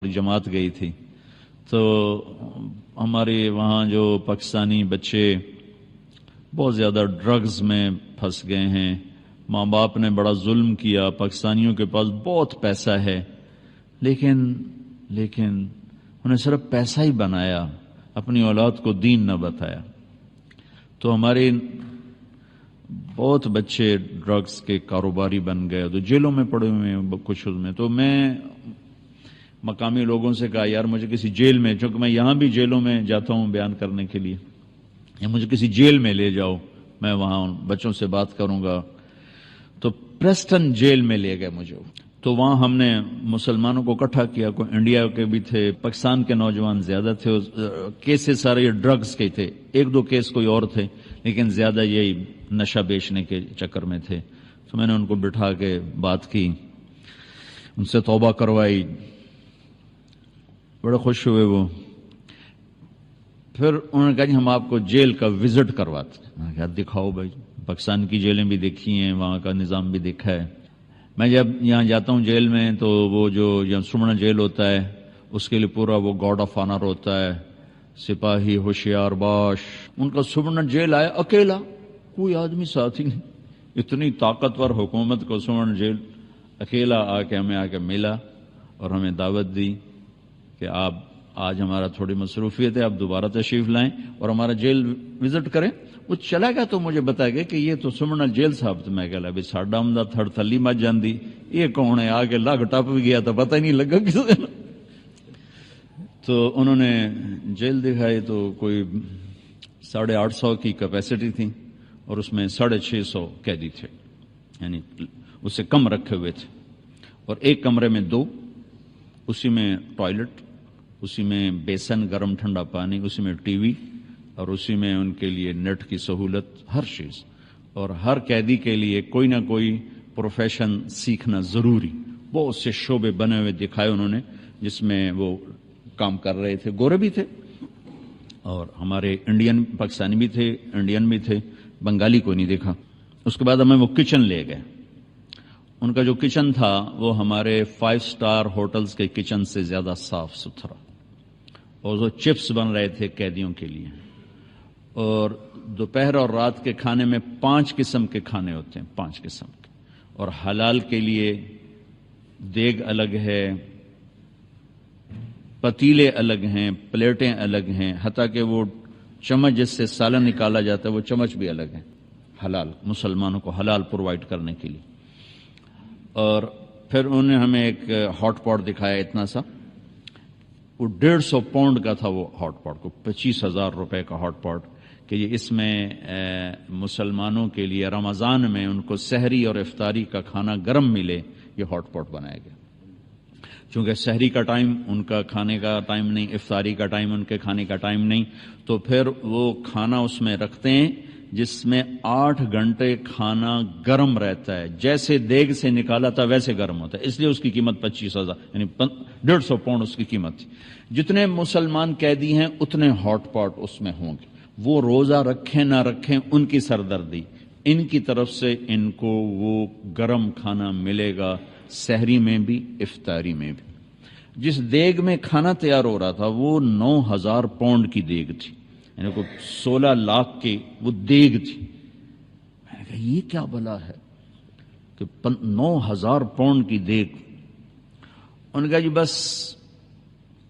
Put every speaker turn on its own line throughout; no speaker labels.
جماعت گئی تھی، تو ہمارے وہاں جو پاکستانی بچے بہت زیادہ ڈرگز میں پھنس گئے ہیں. ماں باپ نے بڑا ظلم کیا، پاکستانیوں کے پاس بہت پیسہ ہے، لیکن انہیں صرف پیسہ ہی بنایا، اپنی اولاد کو دین نہ بتایا. تو ہمارے بہت بچے ڈرگز کے کاروباری بن گئے، تو جیلوں میں پڑے ہوئے ہیں کچھ میں. تو میں مقامی لوگوں سے کہا یار مجھے کسی جیل میں، چونکہ میں یہاں بھی جیلوں میں جاتا ہوں بیان کرنے کے لیے، یا مجھے کسی جیل میں لے جاؤ، میں وہاں بچوں سے بات کروں گا. تو پریسٹن جیل میں لے گئے مجھے. تو وہاں ہم نے مسلمانوں کو اکٹھا کیا، کوئی انڈیا کے بھی تھے، پاکستان کے نوجوان زیادہ تھے. کیسز سارے یہ ڈرگز کے تھے، ایک دو کیس کوئی اور تھے، لیکن زیادہ یہی نشہ بیچنے کے چکر میں تھے. تو میں نے ان کو بٹھا کے بات کی، ان سے توبہ کروائی، بڑے خوش ہوئے وہ. پھر انہوں نے کہا جی ہم آپ کو جیل کا وزٹ کرواتے ہیں. میں نے کہا دکھاؤ بھائی، پاکستان کی جیلیں بھی دیکھی ہیں، وہاں کا نظام بھی دیکھا ہے. میں جب یہاں جاتا ہوں جیل میں، تو وہ جو سمنا جیل ہوتا ہے اس کے لیے پورا وہ گارڈ آف آنر ہوتا ہے، سپاہی ہوشیار باش. ان کا سمنا جیل آیا اکیلا، کوئی آدمی ساتھ ہی نہیں. اتنی طاقتور حکومت کو سمنا جیل اکیلا آ کے ہمیں آ کے ملا اور ہمیں دعوت دی کہ آپ آج ہمارا تھوڑی مصروفیت ہے، آپ دوبارہ تشریف لائیں اور ہمارا جیل وزٹ کریں. وہ چلا گیا تو مجھے بتایا گیا کہ یہ تو سمنا جیل صاحب. تو میں کہا ابھی ساڈا ہمدا تھڑ تھلی مچ جاندی، یہ کون ہے؟ آگے لگ ٹپ بھی گیا تو پتہ ہی نہیں لگا کس دن. تو انہوں نے جیل دکھائی، تو کوئی 850 کی کیپیسٹی تھی اور اس میں 650 قیدی تھے، یعنی اس سے کم رکھے ہوئے تھے. اور ایک کمرے میں 2، اسی میں ٹوائلٹ، اسی میں بیسن گرم ٹھنڈا پانی، اسی میں ٹی وی، اور اسی میں ان کے لیے نیٹ کی سہولت، ہر چیز. اور ہر قیدی کے لیے کوئی نہ کوئی پروفیشن سیکھنا ضروری. بہت سے شعبے بنے ہوئے دکھائے انہوں نے جس میں وہ کام کر رہے تھے. گورے بھی تھے اور ہمارے انڈین پاکستانی بھی تھے، انڈین بھی تھے، بنگالی کو نہیں دیکھا. اس کے بعد ہمیں وہ کچن لے گئے. ان کا جو کچن تھا وہ ہمارے 5 سٹار ہوٹلز کے کچن سے زیادہ صاف ستھرا، اور وہ چپس بن رہے تھے قیدیوں کے لیے. اور دوپہر اور رات کے کھانے میں 5 قسم کے کھانے ہوتے ہیں، 5 قسم کے. اور حلال کے لیے دیگ الگ ہے، پتیلے الگ ہیں، پلیٹیں الگ ہیں، حتیٰ کہ وہ چمچ جس سے سالن نکالا جاتا ہے وہ چمچ بھی الگ ہیں، حلال، مسلمانوں کو حلال پرووائڈ کرنے کے لیے. اور پھر انہوں نے ہمیں ایک ہاٹ پاٹ دکھایا اتنا سا، وہ 150 پاؤنڈ کا تھا. وہ ہاٹ پاٹ کو 25,000 روپے کا ہاٹ پاٹ، کہ یہ اس میں مسلمانوں کے لیے رمضان میں ان کو سحری اور افطاری کا کھانا گرم ملے، یہ ہاٹ پاٹ بنایا گیا. چونکہ سحری کا ٹائم ان کا کھانے کا ٹائم نہیں، افطاری کا ٹائم ان کے کھانے کا ٹائم نہیں، تو پھر وہ کھانا اس میں رکھتے ہیں جس میں 8 گھنٹے کھانا گرم رہتا ہے، جیسے دیگ سے نکالا تھا ویسے گرم ہوتا ہے. اس لیے اس کی قیمت 25,000، یعنی 150 پاؤنڈ اس کی قیمت تھی. جتنے مسلمان قیدی ہیں اتنے ہاٹ پاٹ اس میں ہوں گے. وہ روزہ رکھیں نہ رکھیں ان کی سردردی، ان کی طرف سے ان کو وہ گرم کھانا ملے گا، سحری میں بھی افطاری میں بھی. جس دیگ میں کھانا تیار ہو رہا تھا وہ 9,000 پاؤنڈ کی دیگ تھی، یعنی کوئی 16 لاکھ کی وہ دیگ تھی. میں نے کہا یہ کیا بلا ہے کہ 9,000 پاؤنڈ کی دیگ. ان کا جی بس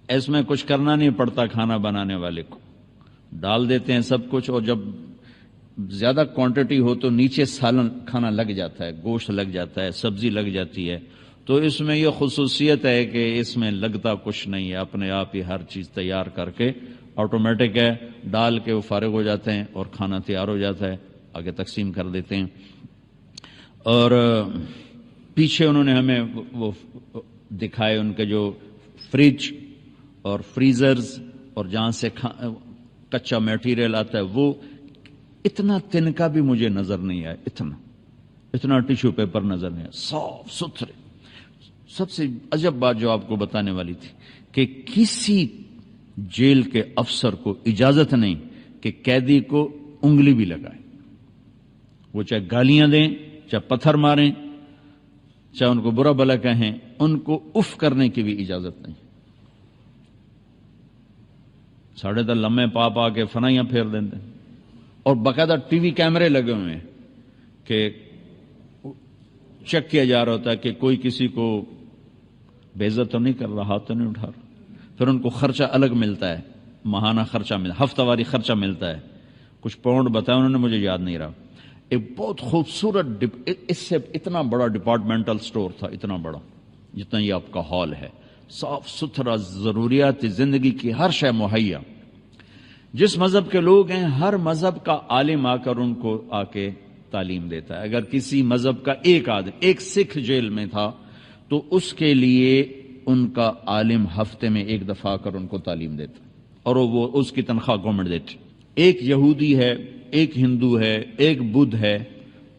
اس میں کچھ کرنا نہیں پڑتا، کھانا بنانے والے کو ڈال دیتے ہیں سب کچھ، اور جب زیادہ کوانٹٹی ہو تو نیچے سالن کھانا لگ جاتا ہے، گوشت لگ جاتا ہے، سبزی لگ جاتی ہے. تو اس میں یہ خصوصیت ہے کہ اس میں لگتا کچھ نہیں ہے، اپنے آپ ہی ہر چیز تیار کر کے آٹومیٹک ہے، ڈال کے وہ فارغ ہو جاتے ہیں اور کھانا تیار ہو جاتا ہے، آگے تقسیم کر دیتے ہیں. اور پیچھے انہوں نے ہمیں وہ دکھائے ان کے جو فریج اور فریزرز، اور جہاں سے کچا میٹیریل آتا ہے وہ اتنا تنکا بھی مجھے نظر نہیں آیا، اتنا ٹیشو پیپر نظر نہیں آیا، صاف ستھرے. سب سے عجب بات جو آپ کو بتانے والی تھی کہ کسی جیل کے افسر کو اجازت نہیں کہ قیدی کو انگلی بھی لگائے، وہ چاہے گالیاں دیں، چاہے پتھر ماریں، چاہے ان کو برا بھلا کہیں، ان کو اف کرنے کی بھی اجازت نہیں. ساڑھے دل لمحے پا کے فنائیاں پھیر دیتے ہیں، اور باقاعدہ ٹی وی کیمرے لگے ہوئے ہیں کہ چیک کیا جا رہا ہوتا ہے کہ کوئی کسی کو بے عزت تو نہیں کر رہا، ہاتھ تو نہیں اٹھا رہا۔ پھر ان کو خرچہ الگ ملتا ہے، ماہانہ خرچہ ملتا، ہفتہ واری خرچہ ملتا ہے، کچھ پاؤنڈ بتایا انہوں نے، مجھے یاد نہیں رہا۔ ایک بہت خوبصورت اس سے اتنا بڑا ڈپارٹمنٹل سٹور تھا، اتنا بڑا جتنا یہ آپ کا ہال ہے، صاف ستھرا، ضروریات زندگی کی ہر شے مہیا۔ جس مذہب کے لوگ ہیں ہر مذہب کا عالم آ کر ان کو آ کے تعلیم دیتا ہے۔ اگر کسی مذہب کا ایک آدمی، ایک سکھ جیل میں تھا تو اس کے لیے ان کا عالم ہفتے میں ایک دفعہ آ کر ان کو تعلیم دیتا، اور وہ اس کی تنخواہ گورنمنٹ دیتی۔ ایک یہودی ہے، ایک ہندو ہے، ایک بدھ ہے،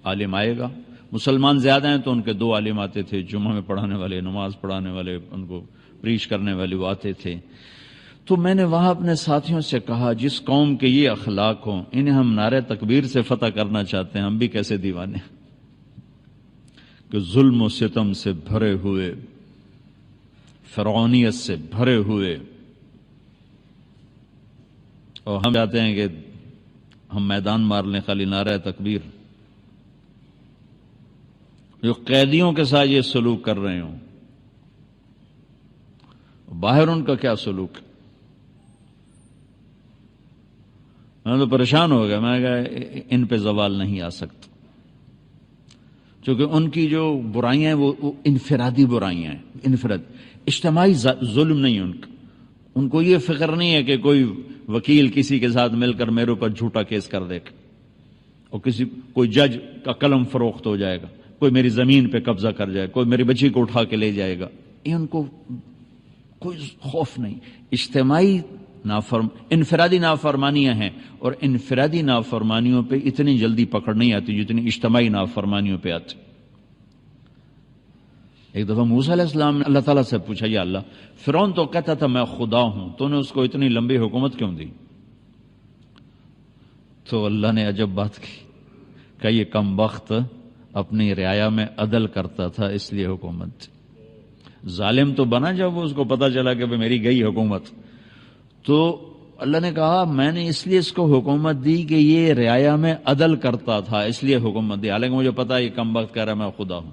عالم آئے گا۔ مسلمان زیادہ ہیں تو ان کے 2 عالم آتے تھے، جمعہ میں پڑھانے والے، نماز پڑھانے والے، ان کو پریچ کرنے والے وہ آتے تھے۔ تو میں نے وہاں اپنے ساتھیوں سے کہا جس قوم کے یہ اخلاق ہوں، انہیں ہم نعرہ تکبیر سے فتح کرنا چاہتے ہیں، ہم بھی کیسے دیوانے کہ ظلم و ستم سے بھرے ہوئے، فرعونیت سے بھرے ہوئے، اور ہم چاہتے ہیں کہ ہم میدان مار لیں خالی نعرہ تکبیر۔ جو قیدیوں کے ساتھ یہ سلوک کر رہے ہوں، باہر ان کا کیا سلوک؟ میں تو پریشان ہو گیا، میں نے کہا ان پہ زوال نہیں آ سکتا، چونکہ ان کی جو برائیاں ہیں وہ انفرادی برائیاں ہیں، اجتماعی ظلم نہیں ہے ان کا۔ ان کو یہ فکر نہیں ہے کہ کوئی وکیل کسی کے ساتھ مل کر میرے اوپر جھوٹا کیس کر دے گا، اور کوئی جج کا قلم فروخت ہو جائے گا، کوئی میری زمین پہ قبضہ کر جائے گا، کوئی میری بچی کو اٹھا کے لے جائے گا، یہ ان کو کوئی خوف نہیں۔ اجتماعی انفرادی نافرمانیاں ہیں، اور انفرادی نافرمانیوں پہ اتنی جلدی پکڑ نہیں آتی جتنی اجتماعی نافرمانیوں پہ آتی۔ ایک دفعہ موسیٰ علیہ السلام نے اللہ تعالیٰ سے پوچھا، یا اللہ، فرعون تو کہتا تھا میں خدا ہوں، تو نے اس کو اتنی لمبی حکومت کیوں دی؟ تو اللہ نے عجب بات کی کہ یہ کم بخت اپنی رعایا میں عدل کرتا تھا اس لیے حکومت دی۔ ظالم تو بنا جب اس کو پتا چلا کہ میری گئی حکومت، تو اللہ نے کہا میں نے اس لیے اس کو حکومت دی کہ یہ رعایا میں عدل کرتا تھا، اس لیے حکومت دی، حالانکہ مجھے پتا ہے یہ کم بخت کہہ رہا ہے میں خدا ہوں۔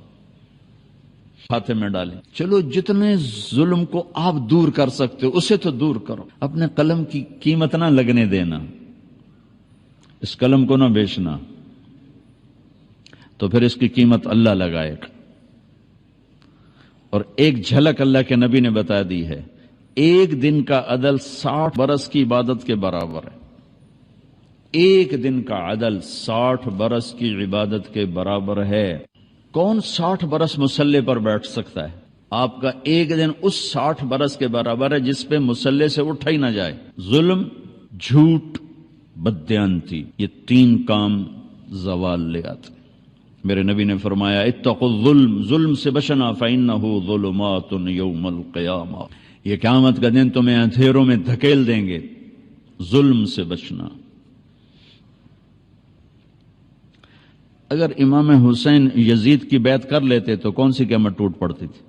ہاتھ میں ڈالیں۔ چلو جتنے ظلم کو آپ دور کر سکتے ہو اسے تو دور کرو، اپنے قلم کی قیمت نہ لگنے دینا، اس قلم کو نہ بیچنا، تو پھر اس کی قیمت اللہ لگائے گا۔ اور ایک جھلک اللہ کے نبی نے بتا دی ہے، ایک دن کا عدل 60 برس کی عبادت کے برابر ہے۔ ایک دن کا عدل 60 برس کی عبادت کے برابر ہے۔ کون 60 برس مصلی پر بیٹھ سکتا ہے؟ آپ کا ایک دن اس 60 برس کے برابر ہے جس پہ مصلی سے اٹھا ہی نہ جائے۔ ظلم، جھوٹ، بددیانتی، یہ 3 کام زوال لے آتے۔ میرے نبی نے فرمایا اتقوا الظلم، ظلم سے بچنا، فإنہ ظلمات یوم القیامہ، یہ قیامت کا دن تمہیں اندھیروں میں دھکیل دیں گے، ظلم سے بچنا۔ اگر امام حسین یزید کی بیعت کر لیتے تو کون سی قیامت ٹوٹ پڑتی تھی؟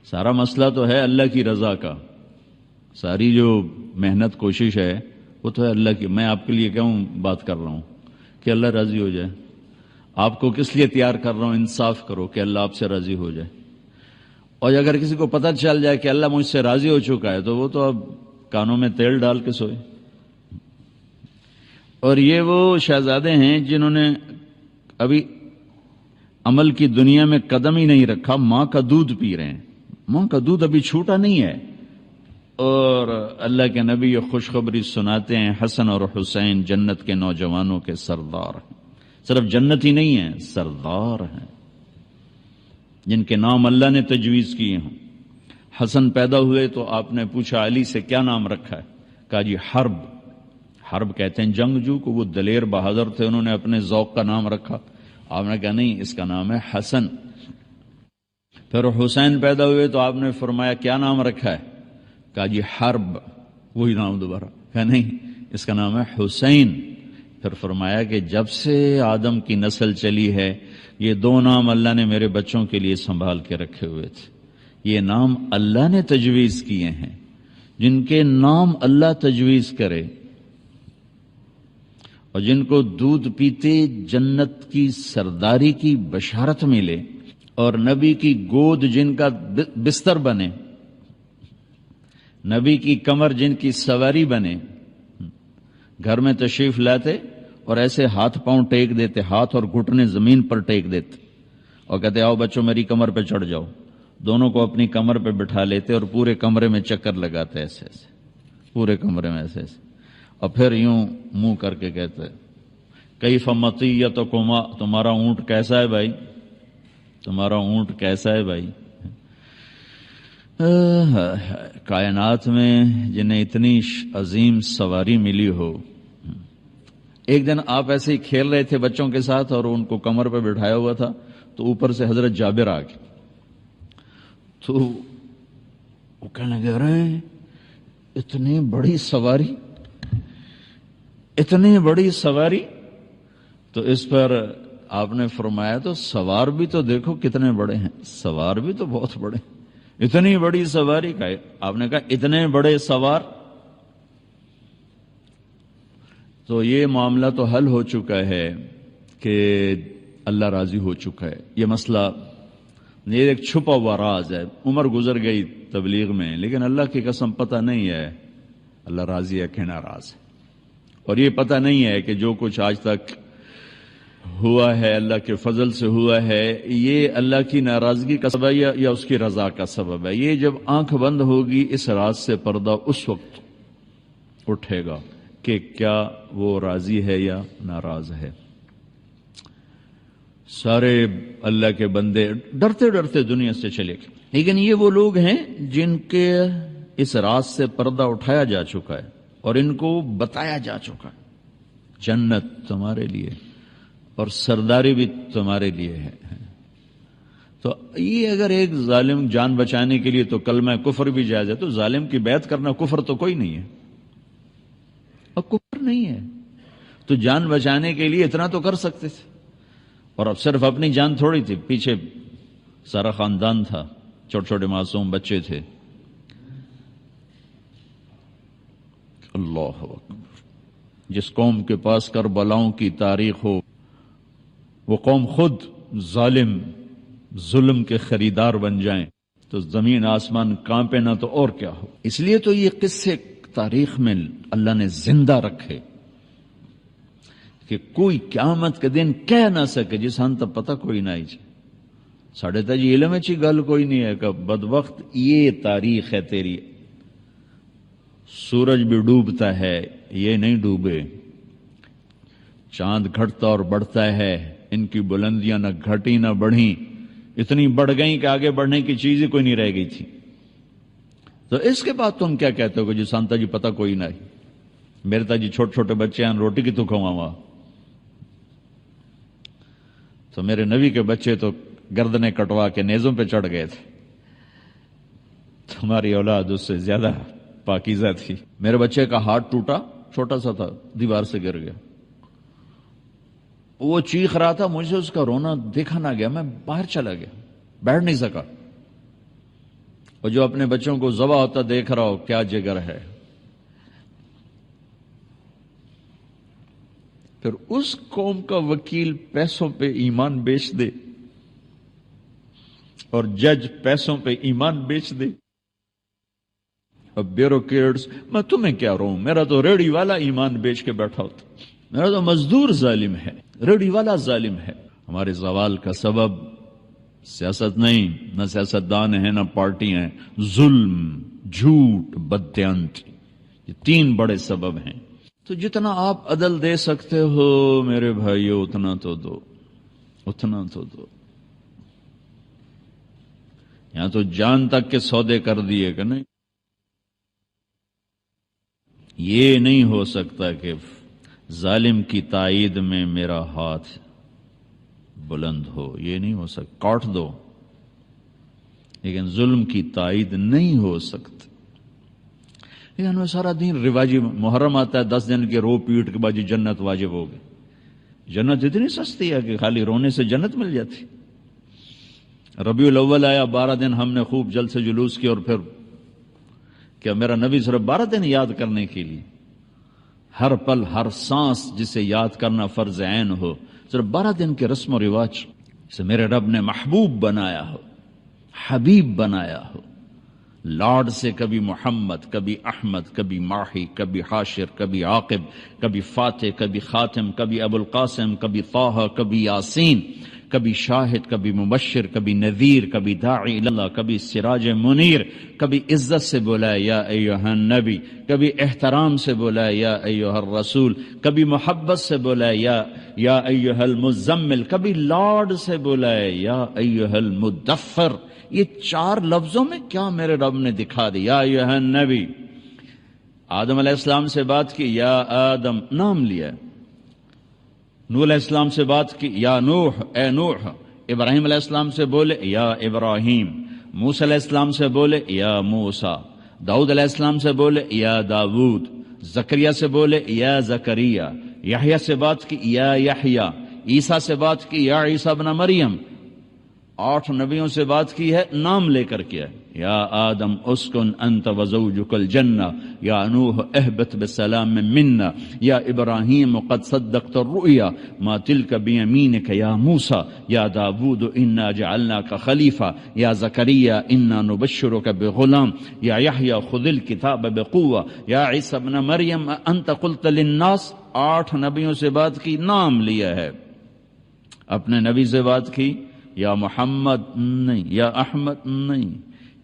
سارا مسئلہ تو ہے اللہ کی رضا کا، ساری جو محنت کوشش ہے وہ تو ہے اللہ کی۔ میں آپ کے لیے کیوں بات کر رہا ہوں کہ اللہ راضی ہو جائے؟ آپ کو کس لیے تیار کر رہا ہوں؟ انصاف کرو کہ اللہ آپ سے راضی ہو جائے۔ اور اگر کسی کو پتہ چل جائے کہ اللہ مجھ سے راضی ہو چکا ہے تو وہ تو اب کانوں میں تیل ڈال کے سوئے۔ اور یہ وہ شہزادے ہیں جنہوں نے ابھی عمل کی دنیا میں قدم ہی نہیں رکھا، ماں کا دودھ پی رہے ہیں، ماں کا دودھ ابھی چھوٹا نہیں ہے، اور اللہ کے نبی یہ خوشخبری سناتے ہیں حسن اور حسین جنت کے نوجوانوں کے سردار ہیں۔ صرف جنت ہی نہیں ہیں، سردار ہیں جن کے نام اللہ نے تجویز کیے ہوں۔ حسن پیدا ہوئے تو آپ نے پوچھا علی سے کیا نام رکھا ہے؟ کہا جی حرب۔ حرب کہتے ہیں جنگجو کو، وہ دلیر بہادر تھے، انہوں نے اپنے ذوق کا نام رکھا۔ آپ نے کہا نہیں، اس کا نام ہے حسن۔ پھر حسین پیدا ہوئے تو آپ نے فرمایا کیا نام رکھا ہے؟ کہا جی حرب، وہی نام دوبارہ۔ کہا نہیں، اس کا نام ہے حسین۔ پھر فرمایا کہ جب سے آدم کی نسل چلی ہے یہ 2 نام اللہ نے میرے بچوں کے لیے سنبھال کے رکھے ہوئے تھے، یہ نام اللہ نے تجویز کیے ہیں۔ جن کے نام اللہ تجویز کرے اور جن کو دودھ پیتے جنت کی سرداری کی بشارت ملے اور نبی کی گود جن کا بستر بنے، نبی کی کمر جن کی سواری بنے، گھر میں تشریف لاتے اور ایسے ہاتھ پاؤں ٹیک دیتے، ہاتھ اور گھٹنے زمین پر ٹیک دیتے اور کہتے آؤ بچوں میری کمر پہ چڑھ جاؤ، دونوں کو اپنی کمر پہ بٹھا لیتے اور پورے کمرے میں چکر لگاتے ایسے ایسے، پورے کمرے میں ایسے ایسے، اور پھر یوں منہ کر کے کہتے کیف مطیتکما، تمہارا اونٹ کیسا ہے بھائی، تمہارا اونٹ کیسا ہے بھائی۔ کائنات میں جنہیں اتنی عظیم سواری ملی ہو، ایک دن آپ ایسے ہی کھیل رہے تھے بچوں کے ساتھ اور ان کو کمر پہ بٹھایا ہوا تھا تو اوپر سے حضرت جابر آ گئے، تو وہ کہنے لگے ارے اتنی بڑی سواری، اتنی بڑی سواری، تو اس پر آپ نے فرمایا تو سوار بھی تو دیکھو کتنے بڑے ہیں، سوار بھی تو بہت بڑے ہیں، اتنی بڑی سواری کا، آپ نے کہا اتنے بڑے سوار، تو یہ معاملہ تو حل ہو چکا ہے کہ اللہ راضی ہو چکا ہے۔ یہ مسئلہ یہ ایک چھپا ہوا راز ہے، عمر گزر گئی تبلیغ میں، لیکن اللہ کی قسم پتہ نہیں ہے اللہ راضی ہے کہ ناراض ہے، اور یہ پتہ نہیں ہے کہ جو کچھ آج تک ہوا ہے اللہ کے فضل سے ہوا ہے یہ اللہ کی ناراضگی کا سبب ہے یا اس کی رضا کا سبب ہے۔ یہ جب آنکھ بند ہوگی اس راز سے پردہ اس وقت اٹھے گا کہ کیا وہ راضی ہے یا ناراض ہے۔ سارے اللہ کے بندے ڈرتے ڈرتے دنیا سے چلے گئے، لیکن یہ وہ لوگ ہیں جن کے اس راز سے پردہ اٹھایا جا چکا ہے اور ان کو بتایا جا چکا ہے جنت تمہارے لیے اور سرداری بھی تمہارے لیے ہے۔ تو یہ اگر ایک ظالم جان بچانے کے لیے تو کلمہ کفر بھی جائز ہے، تو ظالم کی بیعت کرنا کفر تو کوئی نہیں ہے، اب کفر نہیں ہے تو جان بچانے کے لیے اتنا تو کر سکتے تھے، اور اب صرف اپنی جان تھوڑی تھی، پیچھے سارا خاندان تھا، چھوٹے چھوٹے معصوم بچے تھے۔ اللہ اکبر، جس قوم کے پاس کربلاؤں کی تاریخ ہو وہ قوم خود ظلم کے خریدار بن جائیں تو زمین آسمان کانپے نہ تو اور کیا ہو۔ اس لیے تو یہ قصے تاریخ میں اللہ نے زندہ رکھے کہ کوئی قیامت کے دن کہہ نہ سکے جس ہن تک پتہ کوئی نہ ہی ساڑھے تا جی علم اچھی گل کوئی نہیں ہے کہ بدبخت یہ تاریخ ہے تیری، سورج بھی ڈوبتا ہے یہ نہیں ڈوبے، چاند گھٹتا اور بڑھتا ہے، ان کی بلندیاں نہ گھٹی نہ بڑھی، اتنی بڑھ گئیں کہ آگے بڑھنے کی چیز ہی کوئی نہیں رہ گئی تھی، تو اس کے بعد تم کیا کہتے ہو کہ جی سانتا جی پتہ کوئی نہ ہی، میرے تا جی چھوٹے چھوٹے بچے ہیں روٹی کی تو کھواوا، تو میرے نبی کے بچے تو گردنیں کٹوا کے نیزوں پہ چڑھ گئے تھے، تمہاری اولاد اس سے زیادہ پاکیزہ تھی۔ میرے بچے کا ہاتھ ٹوٹا، چھوٹا سا تھا، دیوار سے گر گیا، وہ چیخ رہا تھا، مجھے اس کا رونا دیکھا نہ گیا، میں باہر چلا گیا، بیٹھ نہیں سکا، اور جو اپنے بچوں کو ذبح ہوتا دیکھ رہا ہو کیا جگر ہے۔ پھر اس قوم کا وکیل پیسوں پہ ایمان بیچ دے اور جج پیسوں پہ ایمان بیچ دے، اب بیوروکریٹس، میں تمہیں کیا رہوں، میرا تو ریڑھی والا ایمان بیچ کے بیٹھا ہوتا، میرا تو مزدور ظالم ہے، ریڑھی والا ظالم ہے۔ ہمارے زوال کا سبب سیاست نہیں، نہ سیاستدان ہیں نہ پارٹی ہیں، ظلم، جھوٹ، بددیانتی، یہ تین بڑے سبب ہیں۔ تو جتنا آپ عدل دے سکتے ہو میرے بھائیو اتنا تو دو، اتنا تو دو۔ یہاں تو جان تک کے سودے کر دیے کہ نہیں، یہ نہیں ہو سکتا کہ ظالم کی تائید میں میرا ہاتھ بلند ہو، یہ نہیں ہو سکتا، کاٹ دو، لیکن ظلم کی تائید نہیں ہو سکتی۔ لیکن ہمیں سارا دن رواجی، محرم آتا ہے 10 دن کے رو پیٹ کے بعد جنت واجب ہو گئی، جنت اتنی سستی ہے کہ خالی رونے سے جنت مل جاتی۔ ربیع الاول آیا، 12 دن ہم نے خوب جل سے جلوس کیا اور پھر کیا میرا نبی صرف 12 دن یاد کرنے کے لیے؟ ہر پل ہر سانس جسے یاد کرنا فرض عین ہو، صرف 12 دن کے رسم و رواج سے میرے رب نے محبوب بنایا ہو، حبیب بنایا ہو۔ لاڈ سے کبھی محمد، کبھی احمد، کبھی ماہی، کبھی حاشر، کبھی عاقب، کبھی فاتح، کبھی خاتم، کبھی ابو القاسم، کبھی طہ، کبھی یاسین، کبھی شاہد، کبھی مبشر، کبھی نذیر، کبھی داعی اللہ، کبھی سراج منیر، کبھی عزت سے بولا یا ایھا النبی، کبھی احترام سے بولا یا ایھا الرسول، کبھی محبت سے بولا یا ایھا المزمل، کبھی لاڈ سے بولا یا ایھا المدثر۔ یہ 4 لفظوں میں کیا میرے رب نے دکھا دیا، یا ایھا النبی۔ آدم علیہ السلام سے بات کی، یا آدم، نام لیا۔ نوح علیہ السلام سے بات کی، یا نوح، اے نوح۔ ابراہیم علیہ السلام سے بولے، یا ابراہیم۔ موسیٰ علیہ السلام سے بولے، یا موسیٰ۔ داؤد علیہ السلام سے بولے، یا داود۔ زکریا سے بولے، یا زکریا۔ یحییٰ سے بات کی، یا یحییٰ۔ عیسیٰ سے بات کی، یا عیسیٰ ابن مریم۔ 8 نبیوں سے بات کی ہے، نام لے کر کیا ہے۔ یا آدم اسکن انت وزوجک الجنہ، یا نوح اہبط بسلام منا، یا ابراہیم قد صدقت الرؤیا ما تلک بیمینک یا موسیٰ، یا داود انا جعلناک خلیفہ، یا زکریا انا نبشرک بغلام، یا یحییٰ خذ الکتاب بقوہ، یا عیسیٰ ابن مریم انت قلت للناس۔ 8 نبیوں سے بات کی، نام لیا ہے۔ اپنے نبی سے بات کی، یا محمد نہیں، یا احمد نہیں،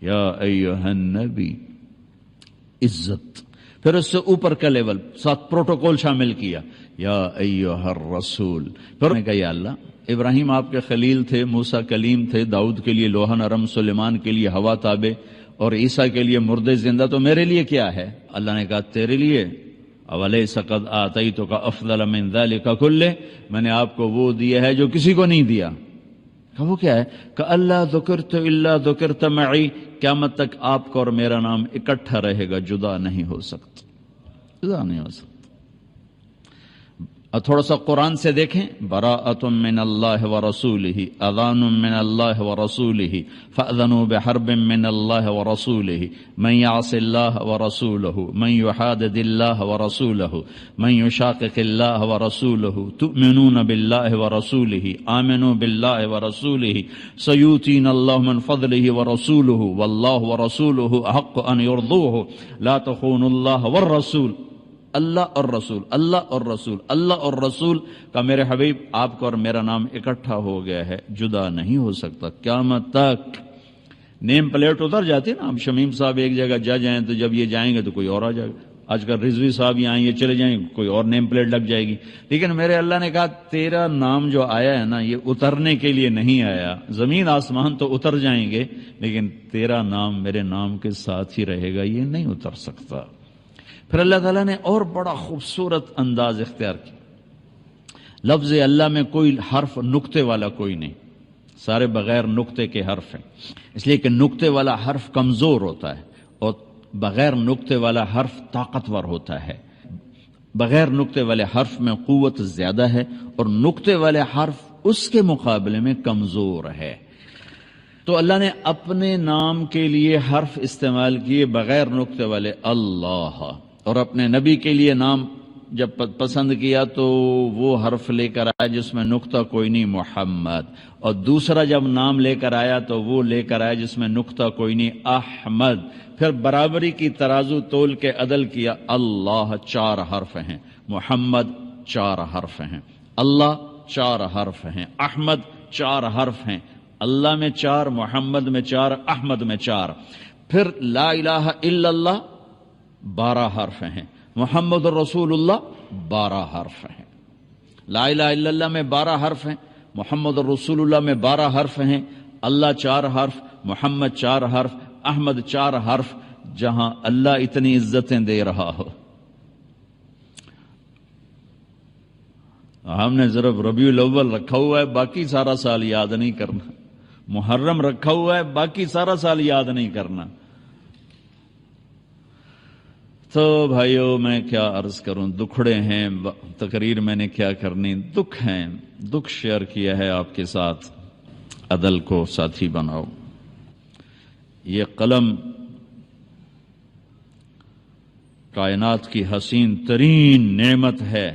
یا ایھا النبی، عزت۔ پھر اس سے اوپر کا لیول، ساتھ پروٹوکول شامل کیا، یا ایھا الرسول۔ پھر نے کہا، یا اللہ، ابراہیم آپ کے خلیل تھے، موسیٰ کلیم تھے، داؤد کے لیے لوح نرم، سلیمان کے لیے ہوا تابع، اور عیسیٰ کے لیے مردے زندہ، تو میرے لیے کیا ہے؟ اللہ نے کہا، تیرے لیے اولیس قد آتیتک افضل من ذلک کلہ، میں نے آپ کو وہ دیا ہے جو کسی کو نہیں دیا۔ وہ کیا ہے؟ کہ اللہ ذکرت الا ذکرت معی، قیامت تک آپ کا اور میرا نام اکٹھا رہے گا، جدا نہیں ہو سکتا، جدا نہیں ہو سکتا۔ اور تھوڑا سا قرآن سے دیکھیں، براءۃ من اللہ ورسولہ، اذان من اللہ ورسولہ، فأذنوا بحرب من اللہ ورسولہ، من یعص اللہ ورسولہ، من یحادد اللہ ورسولہ، من یشاقق اللہ ورسولہ، تؤمنون باللہ ورسولہ، آمنوا باللہ ورسولہ، سیؤتینا اللہ من فضلہ ورسولہ، واللہ ورسولہ احق ان یرضوہ، لا تخونوا اللہ والرسول۔ اللہ اور رسول، اللہ اور رسول، اللہ اور رسول کا میرے حبیب آپ کا اور میرا نام اکٹھا ہو گیا ہے، جدا نہیں ہو سکتا قیامت تک۔ نیم پلیٹ اتر جاتی نا، اب شمیم صاحب ایک جگہ جا جائیں تو جب یہ جائیں گے تو کوئی اور آ جائے گا، آج کل رضوی صاحب یہاں یہ چلے جائیں کوئی اور نیم پلیٹ لگ جائے گی، لیکن میرے اللہ نے کہا تیرا نام جو آیا ہے نا یہ اترنے کے لیے نہیں آیا، زمین آسمان تو اتر جائیں گے لیکن تیرا نام میرے نام کے ساتھ ہی رہے گا، یہ نہیں اتر سکتا۔ پھر اللہ تعالیٰ نے اور بڑا خوبصورت انداز اختیار کیا، لفظ اللہ میں کوئی حرف نقطے والا کوئی نہیں، سارے بغیر نقطے کے حرف ہیں، اس لیے کہ نقطے والا حرف کمزور ہوتا ہے اور بغیر نقطے والا حرف طاقتور ہوتا ہے، بغیر نقطے والے حرف میں قوت زیادہ ہے اور نقطے والے حرف اس کے مقابلے میں کمزور ہے۔ تو اللہ نے اپنے نام کے لیے حرف استعمال کیے بغیر نقطے والے اللہ، اور اپنے نبی کے لیے نام جب پسند کیا تو وہ حرف لے کر آیا جس میں نقطہ کوئی نہیں، محمد، اور دوسرا جب نام لے کر آیا تو وہ لے کر آیا جس میں نقطہ کوئی نہیں، احمد۔ پھر برابری کی ترازو تول کے عدل کیا، اللہ 4 حرف ہیں، محمد 4 حرف ہیں، اللہ 4 حرف ہیں، احمد 4 حرف ہیں، اللہ میں 4، محمد میں 4، احمد میں 4۔ پھر لا الہ الا اللہ 12 حرف ہیں، محمد الرسول اللہ 12 حرف ہیں، لا الہ الا اللہ میں 12 حرف ہیں، محمد الرسول اللہ میں 12 حرف ہیں، اللہ 4 حرف، محمد 4 حرف، احمد 4 حرف۔ جہاں اللہ اتنی عزتیں دے رہا ہو، ہم نے ضرب ربیع الاول رکھا ہوا ہے، باقی سارا سال یاد نہیں کرنا، محرم رکھا ہوا ہے، باقی سارا سال یاد نہیں کرنا۔ تو بھائیو میں کیا عرض کروں، دکھڑے ہیں، تقریر میں نے کیا کرنی، دکھ ہیں، دکھ شیئر کیا ہے آپ کے ساتھ، عدل کو ساتھی بناؤ۔ یہ قلم کائنات کی حسین ترین نعمت ہے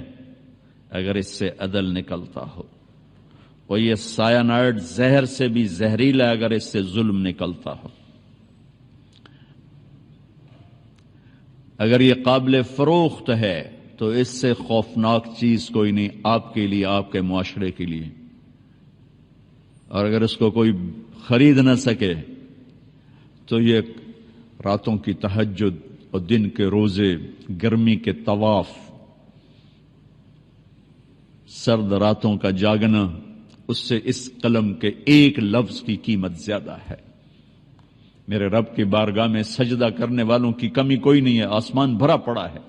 اگر اس سے عدل نکلتا ہو، اور یہ سائنائڈ زہر سے بھی زہریلا اگر اس سے ظلم نکلتا ہو۔ اگر یہ قابل فروخت ہے تو اس سے خوفناک چیز کوئی نہیں آپ کے لیے، آپ کے معاشرے کے لیے، اور اگر اس کو کوئی خرید نہ سکے تو یہ راتوں کی تہجد اور دن کے روزے، گرمی کے طواف، سرد راتوں کا جاگنا، اس سے اس قلم کے ایک لفظ کی قیمت زیادہ ہے۔ میرے رب کی بارگاہ میں سجدہ کرنے والوں کی کمی کوئی نہیں ہے، آسمان بھرا پڑا ہے۔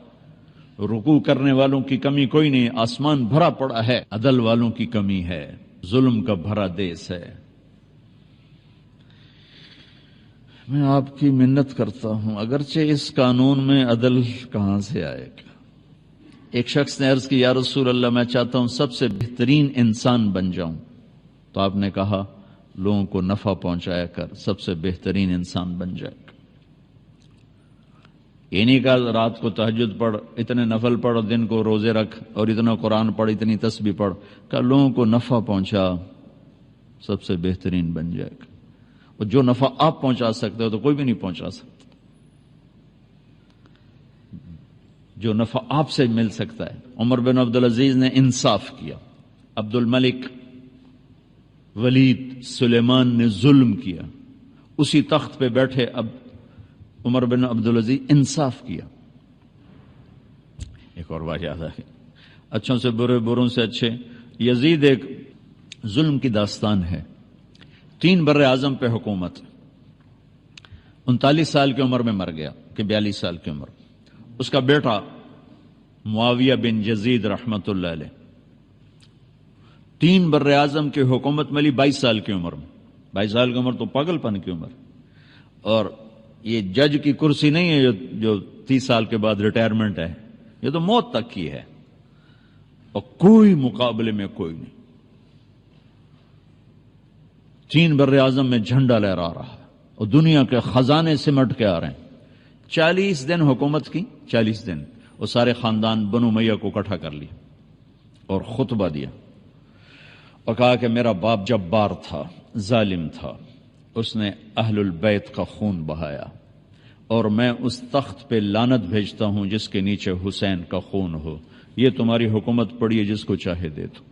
رکوع کرنے والوں کی کمی کوئی نہیں ہے، آسمان بھرا پڑا ہے۔ عدل والوں کی کمی ہے، ظلم کا بھرا دیس ہے۔ میں آپ کی منت کرتا ہوں، اگرچہ اس قانون میں عدل کہاں سے آئے گا؟ ایک شخص نے عرض کی، یا رسول اللہ میں چاہتا ہوں سب سے بہترین انسان بن جاؤں، تو آپ نے کہا لوگوں کو نفع پہنچایا کر، سب سے بہترین انسان بن جائے گا۔ یہ نہیں کہا رات کو تہجد پڑھ، اتنے نفل پڑھ، دن کو روزے رکھ، اور اتنا قرآن پڑھ، اتنی تسبیح پڑھ، کہا لوگوں کو نفع پہنچا، سب سے بہترین بن جائے گا۔ اور جو نفع آپ پہنچا سکتے ہو تو کوئی بھی نہیں پہنچا سکتا۔ جو نفع آپ سے مل سکتا ہے۔ عمر بن عبدالعزیز نے انصاف کیا، عبد الملک، ولید، سلیمان نے ظلم کیا، اسی تخت پہ بیٹھے اب عمر بن عبدالعزیز انصاف کیا۔ ایک اور بات یاد ہے، اچھوں سے برے، بروں سے اچھے۔ یزید ایک ظلم کی داستان ہے۔ 3 بر اعظم پہ حکومت، 39 سال کی عمر میں مر گیا کہ 42 سال کی عمر۔ اس کا بیٹا معاویہ بن یزید رحمت اللہ علیہ 3 بر اعظم کی حکومت ملی 22 سال کی عمر میں۔ 22 سال کی عمر تو پاگل پن کی عمر، اور یہ جج کی کرسی نہیں ہے جو 30 سال کے بعد ریٹائرمنٹ ہے، یہ تو موت تک کی ہے، اور کوئی مقابلے میں کوئی نہیں۔ 3 بر اعظم میں جھنڈا لہرا رہا ہے اور دنیا کے خزانے سمٹ کے آ رہے ہیں۔ 40 دن حکومت کی، 40 دن، اور سارے خاندان بنو امیہ کو اکٹھا کر لیا اور خطبہ دیا اور کہا کہ میرا باپ جبار تھا، ظالم تھا، اس نے اہل البیت کا خون بہایا، اور میں اس تخت پہ لعنت بھیجتا ہوں جس کے نیچے حسین کا خون ہو۔ یہ تمہاری حکومت پڑی ہے، جس کو چاہے دے دو۔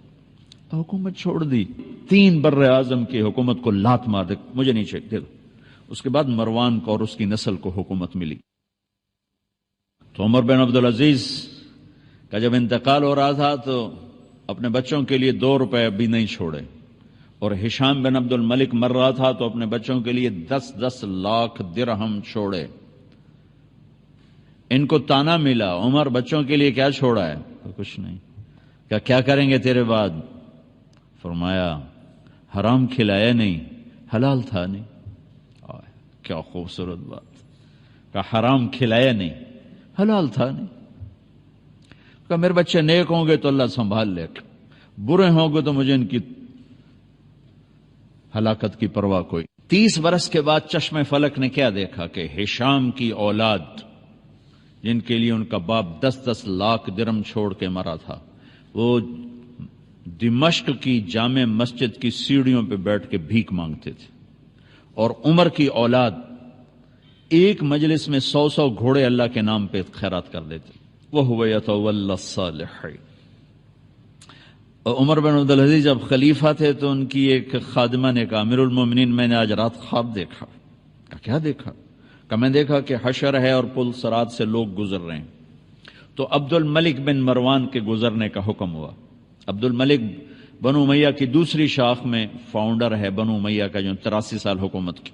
حکومت چھوڑ دی، 3 بر اعظم کی حکومت کو لات مار دے، مجھے نہیں چاہیے، دے دو۔ اس کے بعد مروان کو اور اس کی نسل کو حکومت ملی۔ تو عمر بن عبدالعزیز کا جب انتقال ہو رہا تھا تو اپنے بچوں کے لیے 2 روپے بھی نہیں چھوڑے، اور ہشام بن عبد الملک مر رہا تھا تو اپنے بچوں کے لیے 10 لاکھ درہم چھوڑے۔ ان کو تانا ملا، عمر بچوں کے لیے کیا چھوڑا ہے؟ کچھ نہیں۔ کیا کریں گے تیرے بعد؟ فرمایا حرام کھلایا نہیں، حلال تھا نہیں۔ کیا خوبصورت بات، کہ حرام کھلایا نہیں، حلال تھا نہیں۔ کہ میرے بچے نیک ہوں گے تو اللہ سنبھال لے گا، برے ہوں گے تو مجھے ان کی ہلاکت کی پرواہ کوئی۔ 30 برس کے بعد چشم فلک نے کیا دیکھا کہ ہشام کی اولاد، جن کے لیے ان کا باپ 10 لاکھ درہم چھوڑ کے مرا تھا، وہ دمشق کی جامع مسجد کی سیڑھیوں پہ بیٹھ کے بھیک مانگتے تھے، اور عمر کی اولاد ایک مجلس میں 100 گھوڑے اللہ کے نام پہ خیرات کر دیتے۔ وَهُوَ يَتَوَلَّى الصَّالِحِينَ۔ اور عمر بن عبدالعزیز جب خلیفہ تھے تو ان کی ایک خادمہ نے کہا امیر المومنین میں نے آج رات خواب دیکھا۔ کیا دیکھا؟ کہ میں دیکھا کہ حشر ہے اور پل صراط سے لوگ گزر رہے ہیں۔ تو عبد الملک بن مروان کے گزرنے کا حکم ہوا۔ عبد الملک بنو امیہ کی دوسری شاخ میں فاؤنڈر ہے بنو امیہ کا، جو 83 سال حکومت کی۔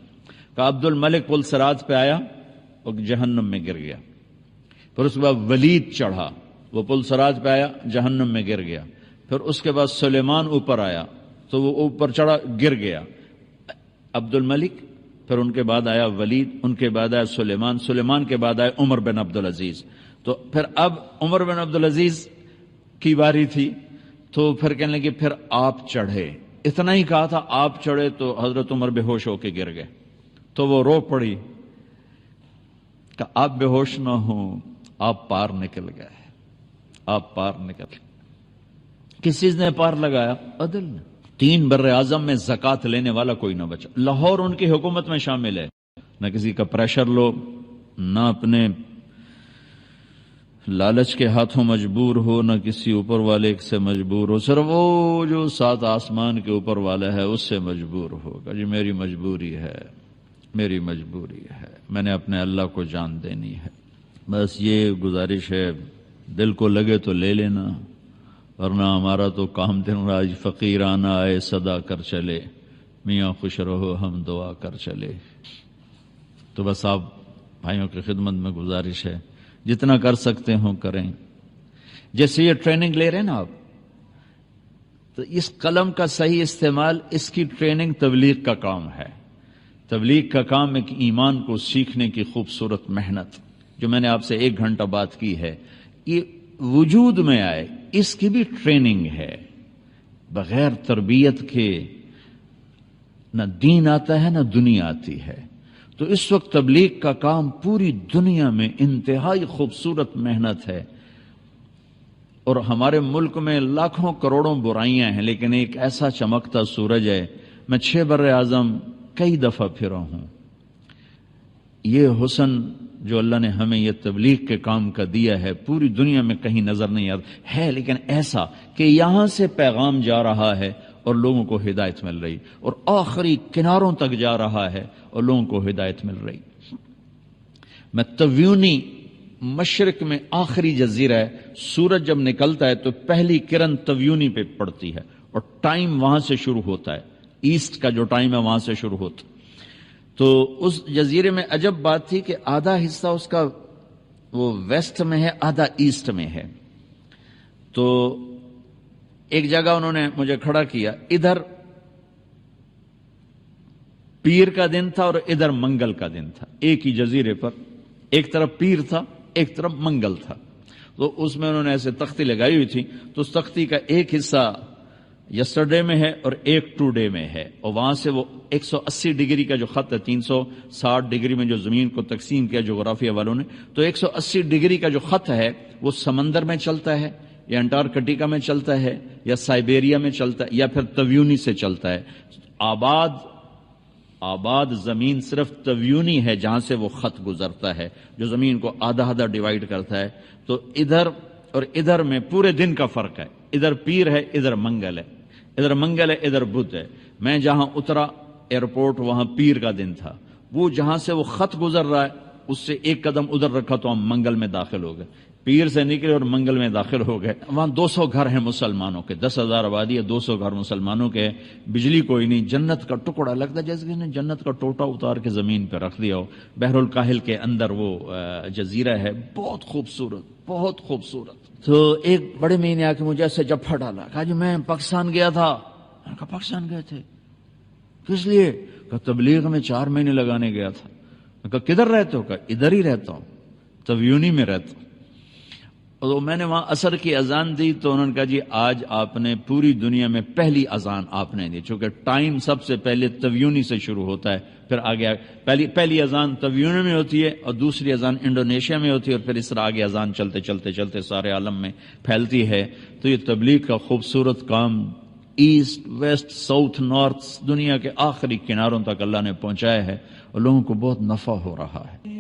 کہ عبد الملک پل صراط پہ آیا اور جہنم میں گر گیا۔ پھر اس کے بعد ولید چڑھا، وہ پل صراط پہ آیا، جہنم میں گر گیا۔ پھر اس کے بعد سلیمان اوپر آیا تو وہ اوپر چڑھا، گر گیا۔ عبد الملک، پھر ان کے بعد آیا ولید، ان کے بعد آیا سلیمان، سلیمان کے بعد آیا عمر بن عبدالعزیز۔ تو پھر اب عمر بن عبدالعزیز کی باری تھی، تو پھر کہنے لگے پھر آپ چڑھے۔ اتنا ہی کہا تھا آپ چڑھے تو حضرت عمر بے ہوش ہو کے گر گئے۔ تو وہ رو پڑی کہ آپ بے ہوش نہ ہوں، آپ پار نکل گئے، آپ پار نکل گئے۔ کس چیز نے پار لگایا؟ عدل نے۔ 3 بر اعظم میں زکوٰۃ لینے والا کوئی نہ بچا۔ لاہور ان کی حکومت میں شامل ہے، نہ کسی کا پریشر لو، نہ اپنے لالچ کے ہاتھوں مجبور ہو، نہ کسی اوپر والے سے مجبور ہو، صرف وہ جو 7 آسمان کے اوپر والا ہے اس سے مجبور ہوگا۔ جی میری مجبوری ہے، میری مجبوری ہے، میں نے اپنے اللہ کو جان دینی ہے۔ بس یہ گزارش ہے، دل کو لگے تو لے لینا، ورنہ ہمارا تو کام دن راج فقیرانہ آئے صدا کر چلے، میاں خوش رہو ہم دعا کر چلے۔ تو بس آپ بھائیوں کی خدمت میں گزارش ہے، جتنا کر سکتے ہوں کریں۔ جیسے یہ ٹریننگ لے رہے ہیں نا آپ، تو اس قلم کا صحیح استعمال، اس کی ٹریننگ تبلیغ کا کام ہے۔ تبلیغ کا کام ایک ایمان کو سیکھنے کی خوبصورت محنت، جو میں نے آپ سے 1 گھنٹہ بات کی ہے، یہ وجود میں آئے، اس کی بھی ٹریننگ ہے۔ بغیر تربیت کے نہ دین آتا ہے نہ دنیا آتی ہے۔ تو اس وقت تبلیغ کا کام پوری دنیا میں انتہائی خوبصورت محنت ہے، اور ہمارے ملک میں لاکھوں کروڑوں برائیاں ہیں، لیکن ایک ایسا چمکتا سورج ہے۔ میں 6 بر اعظم کئی دفعہ پھرا ہوں۔ یہ حسن جو اللہ نے ہمیں یہ تبلیغ کے کام کا دیا ہے، پوری دنیا میں کہیں نظر نہیں آتا ہے، لیکن ایسا کہ یہاں سے پیغام جا رہا ہے اور لوگوں کو ہدایت مل رہی، اور آخری کناروں تک جا رہا ہے اور لوگوں کو ہدایت مل رہی۔ میں تیونی، مشرق میں آخری جزیرہ ہے، سورج جب نکلتا ہے تو پہلی کرن تیونی پہ پڑتی ہے، اور ٹائم وہاں سے شروع ہوتا ہے، ایسٹ کا جو ٹائم ہے وہاں سے شروع ہوتا ہے۔ تو اس جزیرے میں عجب بات تھی کہ آدھا حصہ اس کا وہ ویسٹ میں ہے، آدھا ایسٹ میں ہے۔ تو ایک جگہ انہوں نے مجھے کھڑا کیا، ادھر پیر کا دن تھا اور ادھر منگل کا دن تھا، ایک ہی جزیرے پر، ایک طرف پیر تھا ایک طرف منگل تھا۔ تو اس میں انہوں نے ایسے تختی لگائی ہوئی تھی، تو اس تختی کا ایک حصہ یسٹرڈے میں ہے اور ایک ٹوڈے میں ہے، اور وہاں سے وہ 180 ڈگری کا جو خط ہے، 360 ڈگری میں جو زمین کو تقسیم کیا جغرافیہ والوں نے، تو 180 ڈگری کا جو خط ہے وہ سمندر میں چلتا ہے، یا انٹارکٹیکا میں چلتا ہے، یا سائبیریا میں چلتا ہے، یا پھر تیونی سے چلتا ہے۔ آباد زمین صرف تیونی ہے جہاں سے وہ خط گزرتا ہے، جو زمین کو آدھا آدھا ڈیوائیڈ کرتا ہے۔ تو ادھر اور ادھر میں پورے دن کا فرق ہے، ادھر پیر ہے ادھر منگل ہے، ادھر منگل ہے ادھر بدھ ہے۔ میں جہاں اترا ایئرپورٹ وہاں پیر کا دن تھا، وہ جہاں سے وہ خط گزر رہا ہے اس سے 1 قدم ادھر رکھا تو ہم منگل میں داخل ہو گئے، پیر سے نکلے اور منگل میں داخل ہو گئے۔ وہاں 200 گھر ہیں مسلمانوں کے، 10,000 آبادی ہے، 200 گھر مسلمانوں کے، بجلی کوئی نہیں، جنت کا ٹکڑا لگتا ہے جیسے کہ انہیں جنت کا ٹوٹا اتار کے زمین پہ رکھ دیا ہو۔ بحر الکاہل کے اندر وہ جزیرہ ہے، بہت خوبصورت، بہت خوبصورت۔ تو ایک بڑے میں نے آ کے مجھے ایسے جپھا ڈالا، کہا جی میں پاکستان گیا تھا۔ میں نے کہا پاکستان گئے تھے؟ کس لیے؟ کہا تبلیغ میں 4 مہینے لگانے گیا تھا۔ میں کہا کدھر رہتے ہو؟ کہا ادھر ہی رہتا ہوں، تبیونی میں رہتا ہوں۔ اور میں نے وہاں عصر کی اذان دی تو انہوں نے کہا جی آج آپ نے پوری دنیا میں پہلی اذان آپ نے دی، چونکہ ٹائم سب سے پہلے تبیونی سے شروع ہوتا ہے، پھر آگے پہلی اذان تبیونی میں ہوتی ہے اور دوسری اذان انڈونیشیا میں ہوتی ہے، اور پھر اس طرح آگے اذان چلتے چلتے چلتے سارے عالم میں پھیلتی ہے۔ تو یہ تبلیغ کا خوبصورت کام ایسٹ ویسٹ ساؤتھ نارتھ دنیا کے آخری کناروں تک اللہ نے پہنچایا ہے، اور لوگوں کو بہت نفع ہو رہا ہے۔